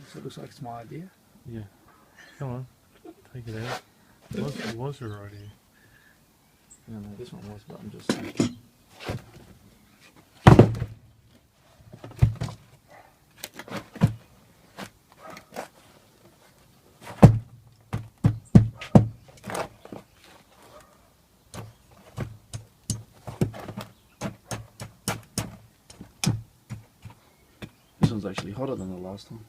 So it looks like it's my idea. Yeah. Come on. Take it out. It was your idea. No, this one was, but I'm just saying. This one's actually hotter than the last one.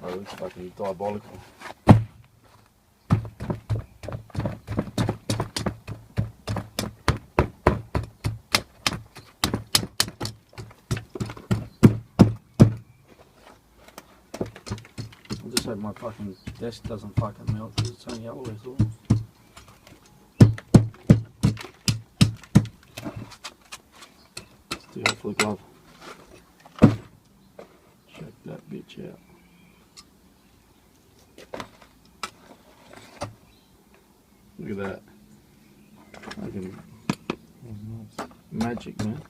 Oh, it looks fucking diabolical. I just hope my fucking desk doesn't fucking melt because it's only yellow as well. It's too hot for the glove. Check that bitch out. Look at that. Fucking magic, man.